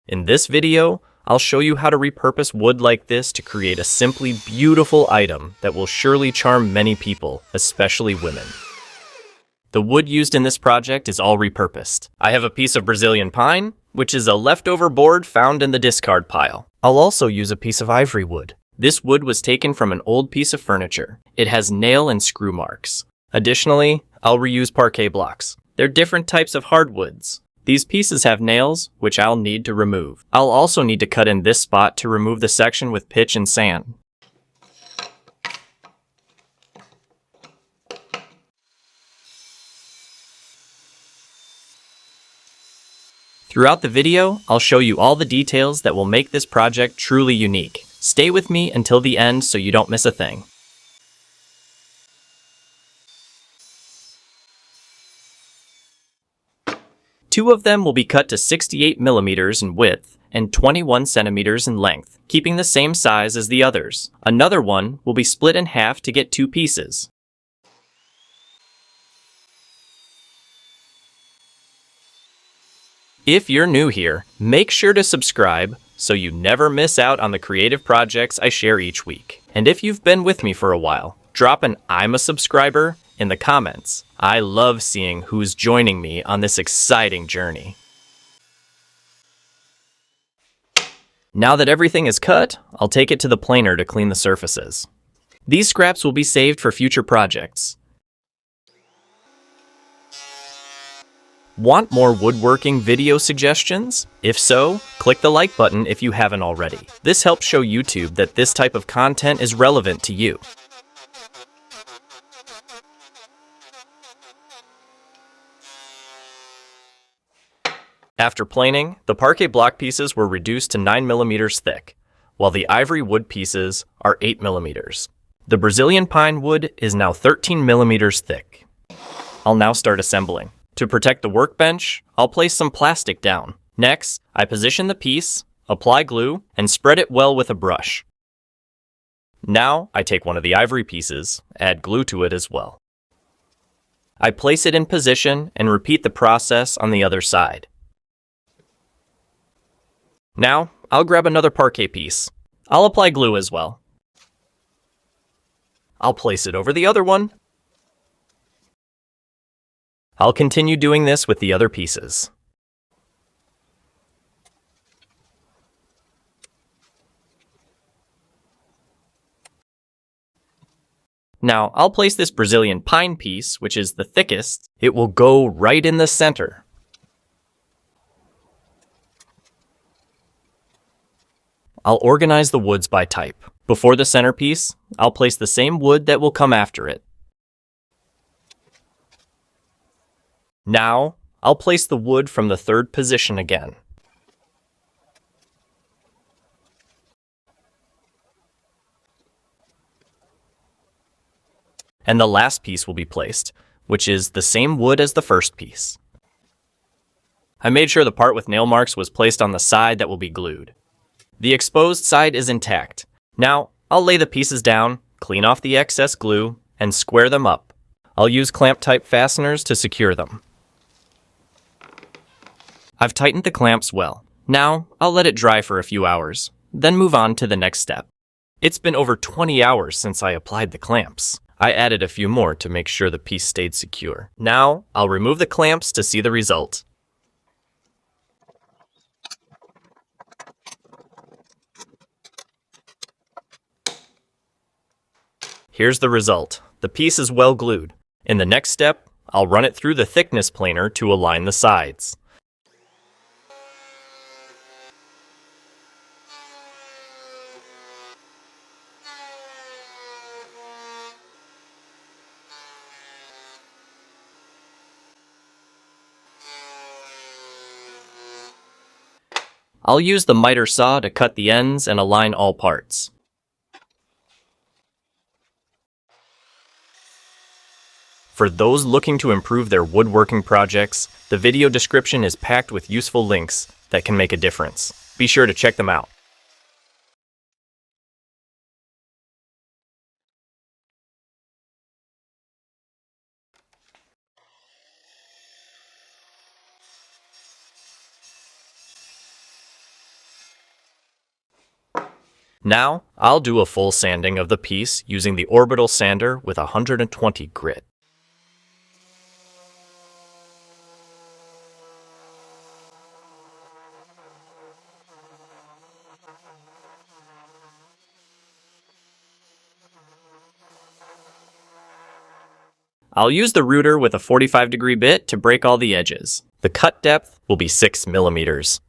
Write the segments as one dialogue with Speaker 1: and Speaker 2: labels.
Speaker 1: In this video, I'll show you how to repurpose wood like this to create a simply beautiful item that will surely charm many people, especially women. The wood used in this project is all repurposed. I have a piece of Brazilian pine, which is a leftover board found in the discard pile. I'll also use a piece of ivory wood. This wood was taken from an old piece of furniture. It has nail and screw marks. Additionally, I'll reuse parquet blocks. They're different types of hardwoods. These pieces have nails, which I'll need to remove. I'll also need to cut in this spot to remove the section with pitch and sand. Throughout the video, I'll show you all the details that will make this project truly unique. Stay with me until the end so you don't miss a thing. Two of them will be cut to 68 millimeters in width and 21 centimeters in length, keeping the same size as the others. Another one will be split in half to get two pieces. If you're new here, make sure to subscribe so you never miss out on the creative projects I share each week. And if you've been with me for a while, drop an "I'm a subscriber" in the comments. I love seeing who's joining me on this exciting journey. Now that everything is cut, I'll take it to the planer to clean the surfaces. These scraps will be saved for future projects. Want more woodworking video suggestions? If so, click the like button if you haven't already. This helps show YouTube that this type of content is relevant to you. After planing, the parquet block pieces were reduced to 9 millimeters thick, while the ivory wood pieces are 8 millimeters. The Brazilian pine wood is now 13 millimeters thick. I'll now start assembling. To protect the workbench, I'll place some plastic down. Next, I position the piece, apply glue, and spread it well with a brush. Now, I take one of the ivory pieces, add glue to it as well. I place it in position and repeat the process on the other side. Now, I'll grab another parquet piece. I'll apply glue as well. I'll place it over the other one. I'll continue doing this with the other pieces. Now, I'll place this Brazilian pine piece, which is the thickest. It will go right in the center. I'll organize the woods by type. Before the centerpiece, I'll place the same wood that will come after it. Now, I'll place the wood from the third position again. And the last piece will be placed, which is the same wood as the first piece. I made sure the part with nail marks was placed on the side that will be glued. The exposed side is intact. Now, I'll lay the pieces down, clean off the excess glue, and square them up. I'll use clamp-type fasteners to secure them. I've tightened the clamps well. Now, I'll let it dry for a few hours, then move on to the next step. It's been over 20 hours since I applied the clamps. I added a few more to make sure the piece stayed secure. Now, I'll remove the clamps to see the result. Here's the result. The piece is well glued. In the next step, I'll run it through the thickness planer to align the sides. I'll use the miter saw to cut the ends and align all parts. For those looking to improve their woodworking projects, the video description is packed with useful links that can make a difference. Be sure to check them out. Now, I'll do a full sanding of the piece using the orbital sander with 120 grit. I'll use the router with a 45-degree bit to break all the edges. The cut depth will be 6 millimeters.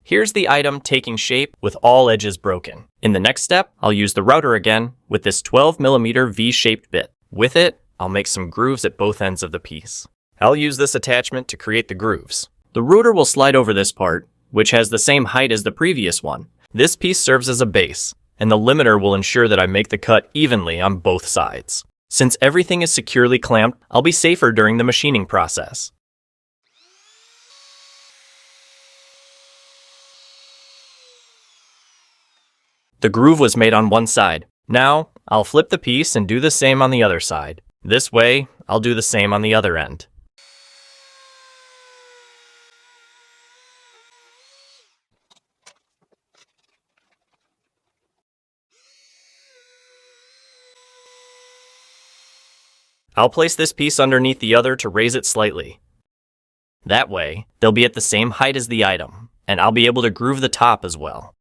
Speaker 1: Here's the item taking shape with all edges broken. In the next step, I'll use the router again with this 12mm V-shaped bit. With it, I'll make some grooves at both ends of the piece. I'll use this attachment to create the grooves. The router will slide over this part, which has the same height as the previous one. This piece serves as a base, and the limiter will ensure that I make the cut evenly on both sides. Since everything is securely clamped, I'll be safer during the machining process. The groove was made on one side. Now, I'll flip the piece and do the same on the other side. This way, I'll do the same on the other end. I'll place this piece underneath the other to raise it slightly. That way, they'll be at the same height as the item, and I'll be able to groove the top as well.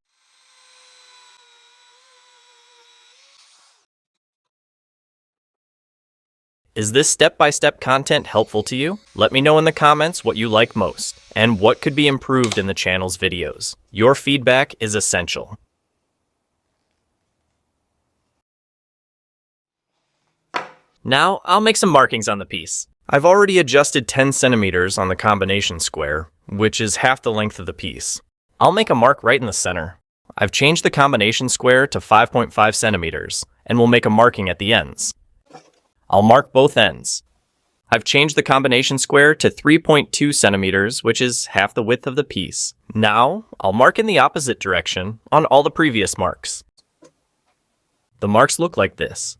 Speaker 1: Is this step-by-step content helpful to you? Let me know in the comments what you like most, and what could be improved in the channel's videos. Your feedback is essential. Now, I'll make some markings on the piece. I've already adjusted 10 centimeters on the combination square, which is half the length of the piece. I'll make a mark right in the center. I've changed the combination square to 5.5 centimeters, and will make a marking at the ends. I'll mark both ends. I've changed the combination square to 3.2 centimeters, which is half the width of the piece. Now, I'll mark in the opposite direction on all the previous marks. The marks look like this.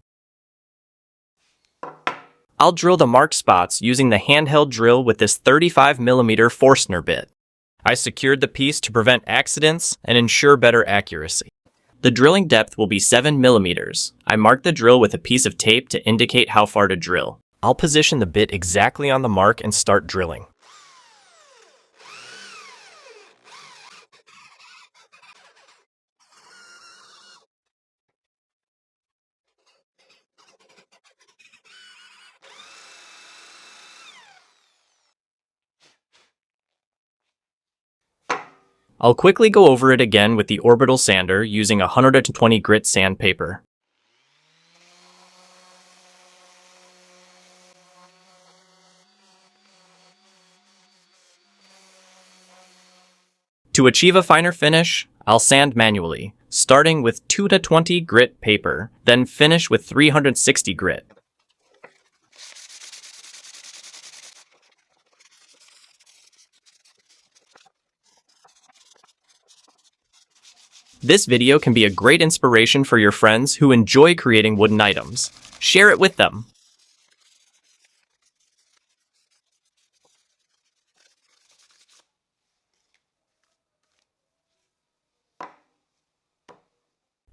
Speaker 1: I'll drill the marked spots using the handheld drill with this 35mm Forstner bit. I secured the piece to prevent accidents and ensure better accuracy. The drilling depth will be 7 millimeters. I marked the drill with a piece of tape to indicate how far to drill. I'll position the bit exactly on the mark and start drilling. I'll quickly go over it again with the orbital sander using 120 grit sandpaper. To achieve a finer finish, I'll sand manually, starting with 220 grit paper, then finish with 360 grit. This video can be a great inspiration for your friends who enjoy creating wooden items. Share it with them.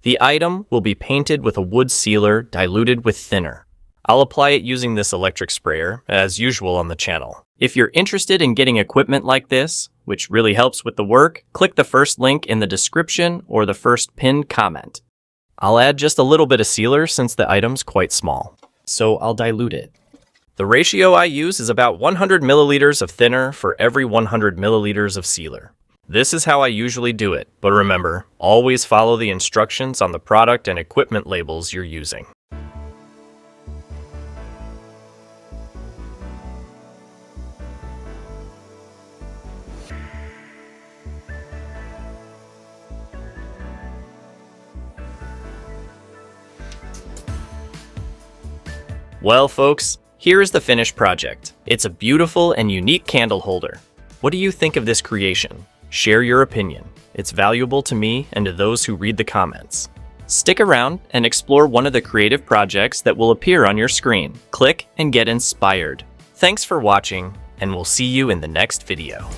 Speaker 1: The item will be painted with a wood sealer diluted with thinner. I'll apply it using this electric sprayer, as usual on the channel. If you're interested in getting equipment like this, which really helps with the work, click the first link in the description or the first pinned comment. I'll add just a little bit of sealer since the item's quite small, so I'll dilute it. The ratio I use is about 100 milliliters of thinner for every 100 milliliters of sealer. This is how I usually do it, but remember, always follow the instructions on the product and equipment labels you're using. Well, folks, here is the finished project. It's a beautiful and unique candle holder. What do you think of this creation? Share your opinion. It's valuable to me and to those who read the comments. Stick around and explore one of the creative projects that will appear on your screen. Click and get inspired. Thanks for watching, and we'll see you in the next video.